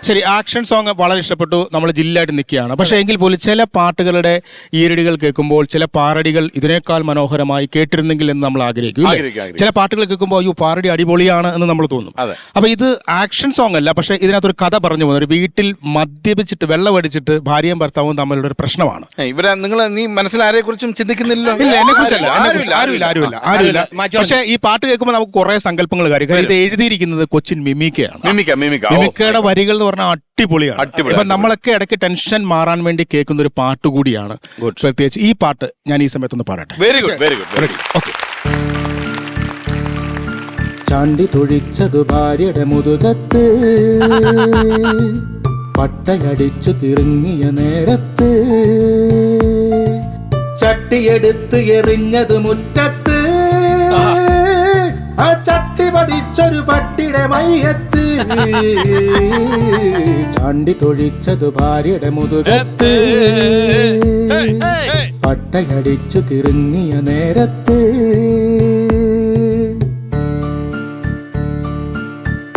ശരി, action song വളരെ ഇഷ്ടപ്പെട്ടു, നമ്മൾ ജില്ലായിട്ട് നിൽക്കുകയാണ്. പക്ഷേ എങ്കിൽ പോലും ചില പാട്ടുകളുടെ ഈരടികൾ കേൾക്കുമ്പോൾ ചില പാരടികൾ ഇതിനേക്കാൾ മനോഹരമായി കേട്ടിരുന്നെങ്കിൽ എന്ന് നമ്മൾ ആഗ്രഹിക്കും. ചില പാട്ടുകൾ കേൾക്കുമ്പോൾ അയ്യോ പാരടി അടിപൊളിയാണ് എന്ന് നമ്മൾ തോന്നും. അപ്പൊ ഇത് ആക്ഷൻ സോങ് അല്ല, പക്ഷെ ഇതിനകത്തൊരു കഥ പറഞ്ഞു പോകുന്നത് ഒരു വീട്ടിൽ മദ്യപിച്ചിട്ട് വെള്ളമടിച്ചിട്ട് ഭാര്യയും ഭർത്താവും തമ്മിലുള്ള ഒരു പ്രശ്നമാണ്. ഇവിടെ നിങ്ങൾ നീ മനസ്സിലാരെ കുറിച്ചും ചിന്തിക്കുന്നില്ല? ഇല്ല, എന്നെ കുറിച്ചല്ല, ആരുമില്ല. പക്ഷെ ഈ പാട്ട് കേൾക്കുമ്പോൾ നമുക്ക് കുറെ സങ്കല്പങ്ങൾ കാര്യം. ഇത് എഴുതിയിരിക്കുന്നത് കൊച്ചിൻ മിമിക്കയാണ്. മിമിക്കയുടെ വരികൾ എന്ന് പറഞ്ഞാൽ അടിപൊളിയാണ്. ഇപ്പൊ നമ്മളൊക്കെ ഇടയ്ക്ക് ടെൻഷൻ മാറാൻ വേണ്ടി കേൾക്കുന്ന ഒരു പാട്ട് കൂടിയാണ്. പ്രത്യേകിച്ച് ഈ പാട്ട് ഞാൻ ഈ സമയത്തൊന്ന് പാടട്ടെ. Very good. ഓക്കെ. ചാണ്ടി തൊഴിച്ചതു ഭാര്യയുടെ മുതുകത്ത്, പട്ടയടിച്ചു കിറങ്ങിയ നേരത്ത്, ചട്ടിയെടുത്ത് എറിഞ്ഞത് മുറ്റത്ത്, ആ ചട്ടി പതിച്ചൊരു പട്ടിയുടെ മയ്യത്ത്, ചാണ്ടി തൊഴിച്ചതു ഭാര്യയുടെ മുതുകത്ത്, പട്ടയടിച്ചു കിറങ്ങിയ നേരത്ത്,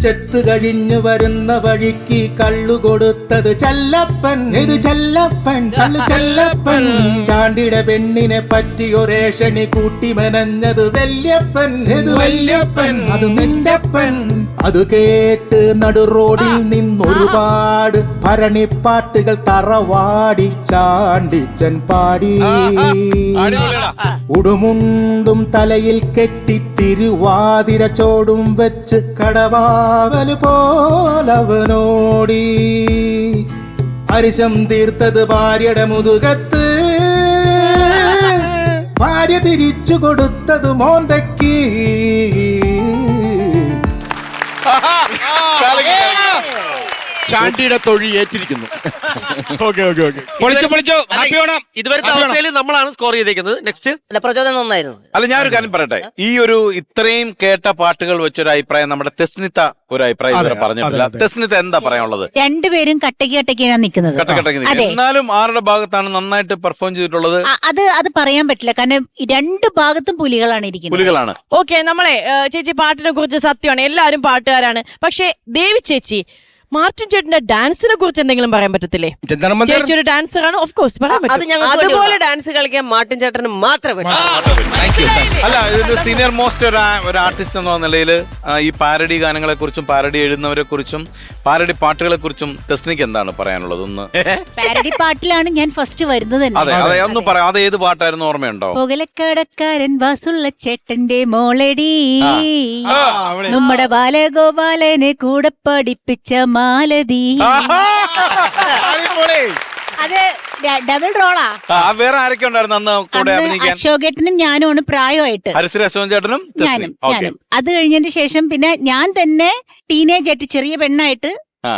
ചെത്ത് കഴിഞ്ഞു വരുന്ന വഴിക്ക് കള്ളു കൊടുത്തത് ചെല്ലപ്പൻ. ഇത് ചെല്ലപ്പൻ, കള്ളു ചെല്ലപ്പൻ. ചാണ്ടിയുടെ പെണ്ണിനെ പറ്റി ഒരേഷണി കൂട്ടി മെനഞ്ഞത് വല്യപ്പൻ. ഇത് വല്യപ്പൻ, അത് നിന്റെപ്പൻ. അത് കേട്ട് നടു റോഡിൽ നിന്നൊരുപാട് ഭരണിപ്പാട്ടുകൾ തറവാടി ചാണ്ടിച്ചൻ പാടി. ഉടുമുണ്ടും തലയിൽ കെട്ടി തിരുവാതിര ചോടും വെച്ച് കടവാവല് പോലവനോടി. അരിശം തീർത്തത് ഭാര്യയുടെ മുതുകത്ത്, ഭാര്യ തിരിച്ചു കൊടുത്തത് മോന്തയ്ക്ക്. ചാണ്ടിയുടെ തൊഴി ഏറ്റിരിക്കുന്നു. ഇതുവരത്തെ അവസ്ഥയിൽ നമ്മളാണ് സ്കോർ ചെയ്തേക്കുന്നത്. നെക്സ്റ്റ് പ്രചോദനം നന്നായിരുന്നു. അല്ല, ഞാനൊരു കാര്യം പറയട്ടെ. ഈ ഒരു ഇത്രയും കേട്ട പാട്ടുകൾ വെച്ചൊരു അഭിപ്രായം നമ്മുടെ തെസ്നിത്ത ഒരു അഭിപ്രായം ഇതുവരെ പറഞ്ഞിട്ടില്ല. തെസ്നിത്ത എന്താ പറയാനുള്ളത്? രണ്ടുപേരും കട്ടയ്ക്കാണ് നിൽക്കുന്നത്. എന്നാലും ആരുടെ ഭാഗത്താണ് നന്നായിട്ട് പെർഫോം ചെയ്തിട്ടുള്ളത്? അത് പറയാൻ പറ്റില്ല, കാരണം രണ്ട് ഭാഗത്തും പുലികളാണ് ഇരിക്കുന്നത്. ഓക്കെ, നമ്മളെ ചേച്ചി പാട്ടിനെ കുറിച്ച് സത്യമാണ്, എല്ലാവരും പാട്ടുകാരാണ്. പക്ഷെ ദേവി ചേച്ചി, മാർട്ടിൻ ചേട്ടന്റെ ഡാൻസിനെ കുറിച്ച് എന്തെങ്കിലും പറയാൻ പറ്റത്തില്ലേ? ചേച്ചി ഒരു ഡാൻസർ ആണ്, ഓഫ് കോഴ്സ് പറയാൻ പറ്റും. അതുപോലെ ഡാൻസ് കളിക്കാൻ മാർട്ടിൻ ചേട്ടന് മാത്രമേ. അല്ല, ഇതൊരു സീനിയർ മോസ്റ്റ് ഒരു ആർട്ടിസ്റ്റ് എന്ന നിലയിൽ ഈ പാരഡി ഗാനങ്ങളെ കുറിച്ചും പാരഡി എഴുതുന്നവരെ കുറിച്ചും പാരഡി പാട്ടുകളെ കുറിച്ചും തെസ്നിക്ക് എന്താണ് പറയാനുള്ളത്? ഒന്ന് പാരഡി പാട്ടിലാണ് ഞാൻ ഫസ്റ്റ് വരുന്നത്. അതെ, ഒന്ന് പറയാം. അത് ഏത് പാട്ടായിരുന്നു, ഓർമ്മയുണ്ടോ? പുകലക്കടക്കാരൻ വാസുള്ള ചേട്ടന്റെ മോളടി, നമ്മുടെ ബാലഗോപാലനെ കൂടെ പഠിപ്പിച്ച മാലതി. അത് ഡബിൾ റോളാ. വേറെ ആരൊക്കെ ഉണ്ടായിരുന്നു അന്ന് കൂടെ അഭിനയിക്കാൻ? അശോകേട്ടനും ഞാനുമാണ് പ്രായമായിട്ട്. ഹരിശ്രീ അശോകൻ ചേട്ടനും ഞാനും. അത് കഴിഞ്ഞതിന് ശേഷം പിന്നെ ഞാൻ തന്നെ ടീനേജ് ആയിട്ട് ചെറിയ പെണ്ണായിട്ട്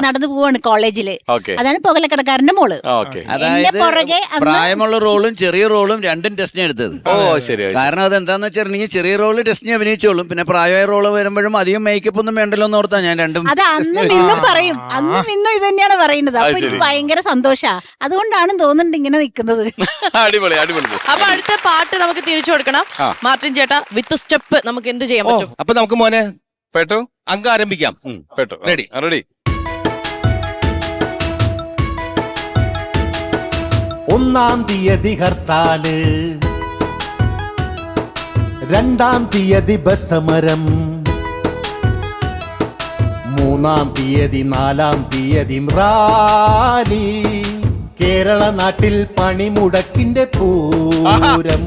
നടന്നു പോവാണ് കോളേജില്. അതാണ് പുകലക്കടക്കാരന്റെ മോള്. അതായത് പ്രായമുള്ള റോളും ചെറിയ റോളും രണ്ടും ടെസ്റ്റിന് എടുത്തത്. കാരണം അത് എന്താന്ന് വെച്ചിട്ടുണ്ടെങ്കിൽ ചെറിയ റോള് ടെസ്റ്റിന് അഭിനയിച്ചോളും, പിന്നെ പ്രായമായ റോള് വരുമ്പോഴും അധികം മേക്കപ്പ് ഒന്നും വേണ്ടല്ലോ എന്ന് ഓർത്താ ഞാൻ രണ്ടും. അത് അന്നും ഇന്നും പറയും, അന്നും ഇന്നും ഇത് തന്നെയാണ് പറയുന്നത്. അപ്പൊ എനിക്ക് ഭയങ്കര സന്തോഷാ, അതുകൊണ്ടാണ് തോന്നുന്നുണ്ട് ഇങ്ങനെ നിൽക്കുന്നത്. അപ്പൊ അടുത്ത പാട്ട് നമുക്ക് തിരിച്ചു കൊടുക്കണം. മാർട്ടിൻ ചേട്ടാ, വിത്ത് സ്റ്റെപ്പ് നമുക്ക് എന്ത് ചെയ്യാൻ പറ്റും? അപ്പൊ നമുക്ക് മോനെ പേട്ടു അങ്ക ആരംഭിക്കാം. റെഡി. ഒന്നാം തീയതി ഹർത്താല്, രണ്ടാം തീയതി ബസ് സമരം, മൂന്നാം തീയതി നാലാം തീയതി റാലി, കേരള നാട്ടിൽ പണിമുടക്കിന്റെ പൂരം.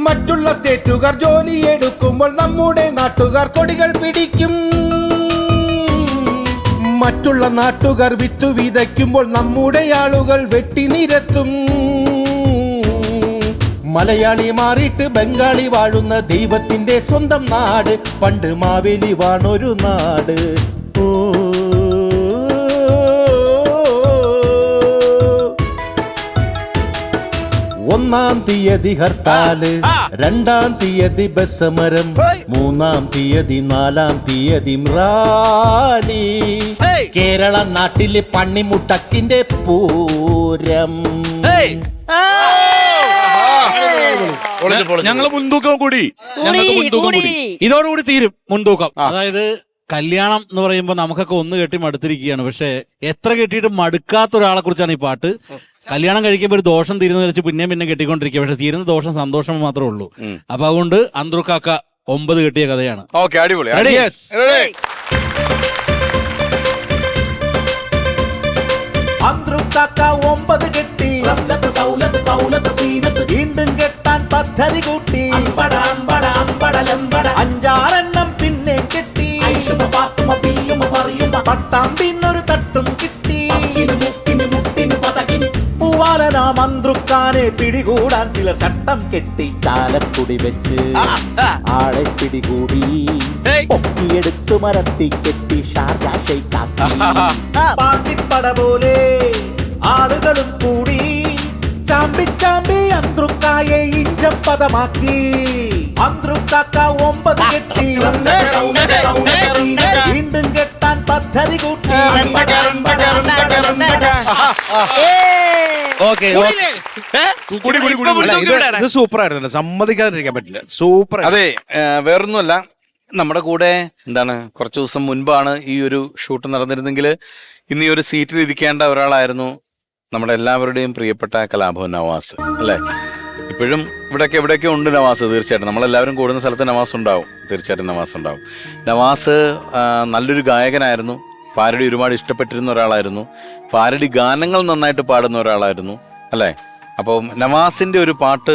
മറ്റുള്ള സ്റ്റേറ്റുകാർ ജോലിയെടുക്കുമ്പോൾ നമ്മുടെ നാട്ടുകാർ കൊടികൾ പിടിക്കും. മറ്റുള്ള നാട്ടുകാർ വിത്തു വിതയ്ക്കുമ്പോൾ നമ്മുടെ ആളുകൾ വെട്ടി നിരത്തും. മലയാളി മാറിയിട്ട് ബംഗാളി വാഴുന്ന ദൈവത്തിന്റെ സ്വന്തം നാട്, പണ്ട് മാവേലി വാണൊരു നാട്. ഒന്നാം തീയതി ഹർത്താല്, രണ്ടാം തീയതി ബസ് സമരം, മൂന്നാം തീയതി നാലാം തീയതി റാലി, കേരള നാട്ടിലെ പണിമുട്ടക്കിന്റെ പൂരം. ഞങ്ങള് മുൻതൂക്കം കൂടി. ഇതോടുകൂടി തീരും മുൻതൂക്കം. അതായത് കല്യാണം എന്ന് പറയുമ്പോൾ നമുക്കൊക്കെ ഒന്ന് കെട്ടി മടുത്തിരിക്കുകയാണ്. പക്ഷെ എത്ര കെട്ടിയിട്ട് മടുക്കാത്ത ഒരാളെ കുറിച്ചാണ് ഈ പാട്ട്. കല്യാണം കഴിക്കുമ്പോൾ ഒരു ദോഷം തീരുന്ന വെച്ച് പിന്നെ കെട്ടിക്കൊണ്ടിരിക്കുക. പക്ഷെ തീരുന്ന ദോഷം സന്തോഷം മാത്രമേ ഉള്ളൂ. അപ്പൊ അതുകൊണ്ട് അന്ത്രുക്കാക്ക 9 കെട്ടിയ കഥയാണ്. ഓക്കെ, അടിപൊളി. അന്ത്രുക്കാക്ക 9 കെട്ടി വീണ്ടും കെട്ടാൻ പദ്ധതി കൂട്ടി. 5-6 പിന്നെ കെട്ടി. പട്ടാമ്പിന്നൊരു തട്ടും കിട്ടി. പൂവാലനാം അന്ത്രുക്കാനെ പിടികൂടാൻ ചിലർ ചട്ടം കെട്ടി. ചാലക്കുടി വെച്ച് ആളെ പിടികൂടി. പൊക്കിയെടുത്തു മരത്തി കെട്ടി. ഷാർജ ഷെയ്ഖാക്കി. പാണ്ടിപ്പട പോലെ ആളുകളും കൂടി. ചാമ്പി അന്ത്രുക്കായെ ഇഞ്ചപ്പദമാക്കി. അന്ത്രുക്കാക്ക 9 കെട്ടി വീണ്ടും കെട്ടാൻ പദ്ധതി കൂട്ടി. ഇത് സൂപ്പർ ആയിരുന്നു, സമ്മതിക്കാതിരിക്കാൻ പറ്റില്ല. സൂപ്പർ. അതെ, വേറൊന്നുമല്ല, നമ്മുടെ കൂടെ എന്താണ് കുറച്ചു ദിവസം മുൻപാണ് ഈ ഒരു ഷൂട്ട് നടന്നിരുന്നെങ്കിൽ ഇന്ന് ഈ ഒരു സീറ്റിൽ ഇരിക്കേണ്ട ഒരാളായിരുന്നു നമ്മുടെ എല്ലാവരുടെയും പ്രിയപ്പെട്ട കലാഭവൻ നവാസ്, അല്ലേ? ഇപ്പോഴും എവിടെയൊക്കെ ഉണ്ട് നവാസ്. തീർച്ചയായിട്ടും നമ്മളെല്ലാവരും കൂടുന്ന സ്ഥലത്ത് നവാസ് ഉണ്ടാവും. തീർച്ചയായിട്ടും നവാസ് ഉണ്ടാവും. നവാസ് നല്ലൊരു ഗായകനായിരുന്നു. പാരഡി ഒരുപാട് ഇഷ്ടപ്പെട്ടിരുന്ന ഒരാളായിരുന്നു. പാരഡി ഗാനങ്ങൾ നന്നായിട്ട് പാടുന്ന ഒരാളായിരുന്നു, അല്ലേ? അപ്പം നവാസിന്റെ ഒരു പാട്ട്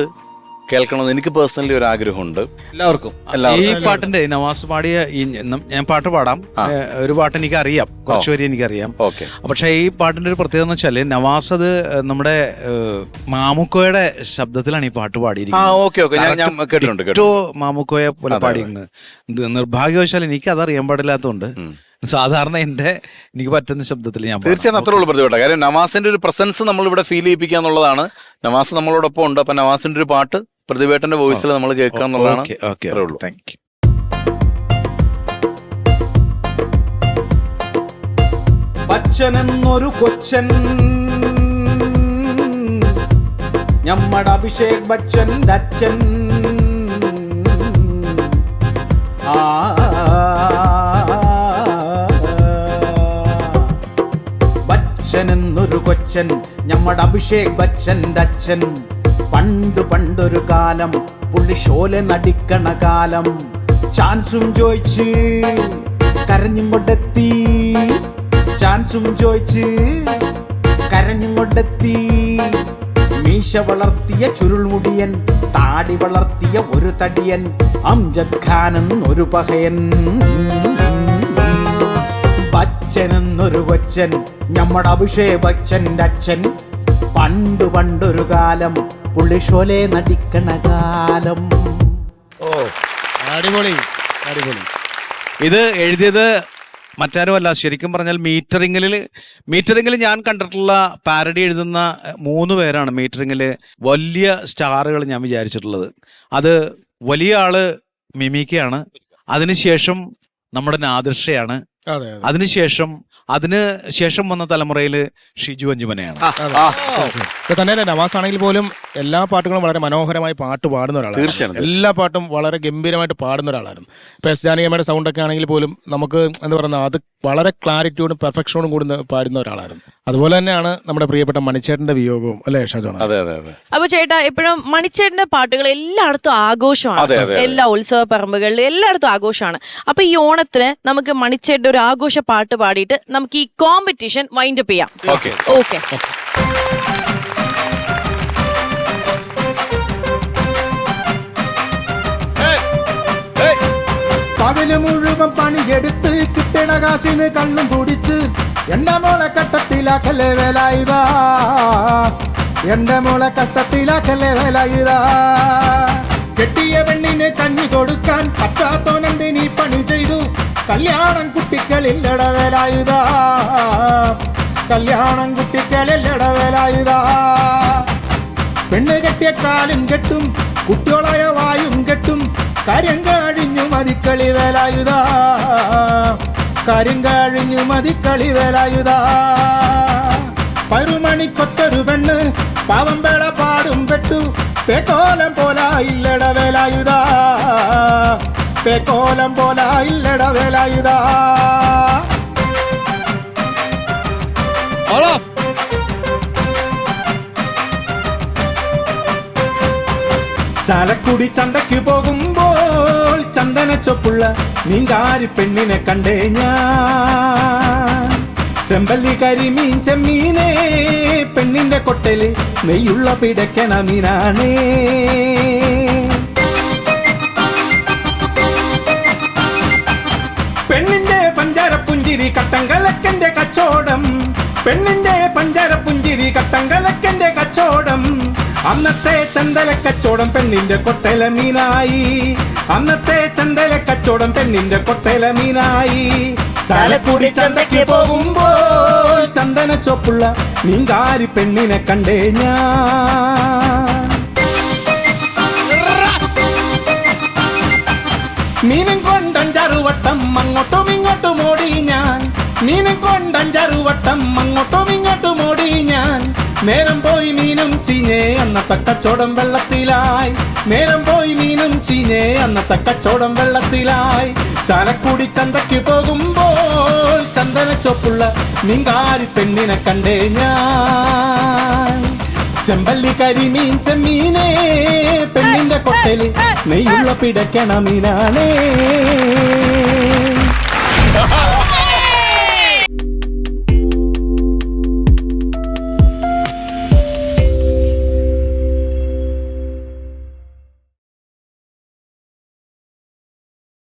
കേൾക്കണമെന്ന് എനിക്ക് പേഴ്സണലി ഒരു ആഗ്രഹമുണ്ട്. എല്ലാവർക്കും ഈ പാട്ടിന്റെ നവാസ് പാടിയ ഞാൻ പാട്ട് പാടാം. ഒരു പാട്ട് എനിക്ക് അറിയാം, കുറച്ചു വരെ എനിക്കറിയാം. ഓക്കെ. പക്ഷെ ഈ പാട്ടിന്റെ ഒരു പ്രത്യേകത എന്ന് വെച്ചാല് നവാസ് അത് നമ്മുടെ മാമുക്കോയുടെ ശബ്ദത്തിലാണ് ഈ പാട്ട് പാടിയിരിക്കുന്നത്. മാമുക്കോയെ പോലെ പാടിയിരുന്നത്. നിർഭാഗ്യവശാൽ എനിക്ക് അത് അറിയാൻ പാടില്ലാത്തതുകൊണ്ട് സാധാരണ എനിക്ക് പറ്റുന്ന ശബ്ദത്തിൽ ഞാൻ തീർച്ചയായും അത്രേ ഉള്ളൂ പ്രതിഭട്ട. കാര്യം നവാസിന്റെ ഒരു പ്രസൻസ് നമ്മൾ ഇവിടെ ഫീൽ ചെയ്യിപ്പിക്കുക എന്നുള്ളതാണ്. നവാസ് നമ്മളോടൊപ്പം ഉണ്ട്. അപ്പൊ നവാസിന്റെ ഒരു പാട്ട് പ്രതിഭേട്ടന്റെ വോയിസിൽ നമ്മൾ കേൾക്കുക എന്നുള്ളതാണ്. ബച്ചനെന്നൊരു കൊച്ചൻ, ഞമ്മടെ അഭിഷേക് ബച്ചന്റെ അച്ഛൻ. ബച്ചനെന്നൊരു കൊച്ചൻ, ഞമ്മടെ അഭിഷേക് ബച്ചന്റെ അച്ഛൻ. പണ്ടൊരു കാലം പുള്ളി ഷോലെ നടിക്കണ കാലം. ചാൻസും ചോദിച്ച് കരഞ്ഞും കൊണ്ടെത്തി. ചാൻസും ചോദിച്ച് കരഞ്ഞും കൊണ്ടെത്തി. മീശ വളർത്തിയ ചുരുൾമുടിയൻ, താടി വളർത്തിയ ഒരു തടിയൻ. അംജദ് ഖാൻ എന്നൊരു പഹയൻ. ബച്ചനെന്നൊരു കൊച്ചൻ, നമ്മുടെ അഭിഷേക് ബച്ചന്റെ അച്ഛൻ. പണ്ടൊരു കാലം പുള്ളി ഷോലെ നടിക്കണ കാലം. അടിപൊളി. ഇത് എഴുതിയത് മറ്റാരും അല്ല, ശരിക്കും പറഞ്ഞാൽ മീറ്ററിങ്ങിൽ ഞാൻ കണ്ടിട്ടുള്ള പാരഡി എഴുതുന്ന 3 പേരാണ് മീറ്ററിങ്ങിൽ വലിയ സ്റ്റാറുകൾ ഞാൻ വിചാരിച്ചിട്ടുള്ളത്. അത് വലിയ ആള് മിമിക്കയാണ്, അതിനുശേഷം നമ്മുടെ നാദിർഷയാണ്, അതിനുശേഷം വന്ന തലമുറയിൽ ഷിജു അഞ്ജുമനെയാണ്. തന്നെ നവാസ് ആണെങ്കിൽ പോലും എല്ലാ പാട്ടുകളും വളരെ മനോഹരമായി പാട്ട് പാടുന്ന ഒരാളാണ്. തീർച്ചയായും എല്ലാ പാട്ടും വളരെ ഗംഭീരമായിട്ട് പാടുന്ന ഒരാളായിരുന്നു. ഇപ്പൊ എസ് ജാനകിയമ്മയുടെ സൗണ്ട് ഒക്കെ ആണെങ്കിൽ പോലും നമുക്ക് എന്താ പറയുക, അത് വളരെ ക്ലാരിറ്റിയോടും പെർഫെക്ഷനോടും കൂടി പാടുന്ന ഒരാളായിരുന്നു. അതുപോലെ തന്നെയാണ് നമ്മുടെ പ്രിയപ്പെട്ട മണിച്ചേട്ടന്റെ വിയോഗവും, അല്ലേ ഷാജോണ? അതെ. അപ്പൊ ചേട്ടാ, എപ്പോഴും മണിച്ചേട്ടന്റെ പാട്ടുകൾ എല്ലായിടത്തും ആഘോഷമാണ്. എല്ലാ ഉത്സവ പറമ്പുകളിലും എല്ലായിടത്തും ആഘോഷമാണ്. അപ്പൊ ഈ ഓണത്തിന് നമുക്ക് മണിച്ചേട്ടന്റെ ഒരു ആഘോഷ പാട്ട് പാടിയിട്ട് നമുക്ക് ഈ കോമ്പറ്റീഷൻ വൈൻഡ് അപ്പ് ചെയ്യാം. ഓക്കെ. പകല് മുഴുവൻ പണിയെടുത്ത് കിട്ടണ കാശിന് കള്ളും കുടിച്ച് എന്റെ മോളെ കട്ടത്തിലാക്കല്ലേ വേലായുധാ. എന്റെ മോളെ കട്ടത്തിലാക്കല്ലേ വേലായുധാ. കെട്ടിയ പെണ്ണിന് കഞ്ഞി കൊടുക്കാൻ പറ്റാത്തോനെന്തിനീ പണി ചെയ്തു. കല്യാണം കുട്ടികളില്ലട വേലായുധാ. കല്യാണം കുട്ടികളില്ലട വേലായുധാ. പെണ്ണ് കെട്ടിയ കാലും കെട്ടും, കുട്ടികളായ വായും കെട്ടും. കാര്യം കഴിഞ്ഞു മതിക്കളി വേലായുധാ. കാര്യം കഴിഞ്ഞു മതിക്കളി വേലായുധാ. പരുമണിക്കൊത്തൊരു പെണ്ണ് പാവം വേള പാടും കെട്ടു. പേക്കോലം പോലാ ഇല്ലട വേലായുധാ, പേക്കോലം പോലാ ഇല്ലട വേലായുധാ. ചാലക്കുടി ചന്തയ്ക്ക് പോകുമ്പോൾ ചന്ദന ചൊപ്പുള്ള മീൻകാരി പെണ്ണിനെ കണ്ടേ ഞാൻ. ചെമ്പല്ലി കരിമീൻ ചെമ്മീനേ, പെണ്ണിന്റെ കൊട്ടല് നെയ്യുള്ള പിടയ്ക്കണ മീനാണേ. പെണ്ണിന്റെ പഞ്ചാരപ്പുഞ്ചിരി കട്ടങ്കലക്കന്റെ കച്ചോടം, പെണ്ണിന്റെ പഞ്ചാരപ്പുഞ്ചിരി കട്ടങ്കലക്കന്റെ കച്ചോടം. അന്നത്തെ ചന്തല കച്ചോടം പെണ്ണിന്റെ കൊട്ടല മീനായി, അന്നത്തെ ചന്തല കച്ചോടം പെണ്ണിന്റെ കൊട്ടല മീനായി. ചാലക്കുടി ചന്തയ്ക്ക് പോകുമ്പോൾ ചന്ദന ചൊപ്പുള്ള മീൻകാരി പെണ്ണിനെ കണ്ടേ ഞാൻ. മീനും കൊണ്ടഞ്ചാറു വട്ടം അങ്ങോട്ടും ഇങ്ങോട്ടും ഓടി ഞാൻ, മീനും കൊണ്ടഞ്ചാറു വട്ടം അങ്ങോട്ടും ഇങ്ങോട്ടും ഓടി ഞാൻ. നേരം പോയി മീനും ചീഞ്ഞേ അന്നത്തെ കച്ചോടം വെള്ളത്തിലായി, നേരം പോയി മീനും ചീഞ്ഞേ അന്നത്തെ കച്ചോടം വെള്ളത്തിലായി. ചാലക്കുടി ചന്തയ്ക്ക് പോകുമ്പോൾ ചന്ദന ചൊപ്പുള്ള മീൻകാരി പെണ്ണിനെ കണ്ടേ ഞാൻ. ചെമ്പല്ലി കരിമീൻ ചെമ്മീനേ, പെണ്ണിന്റെ കൊട്ടല് നെയ്യുള്ള പിടയ്ക്കണ മീനാണേ.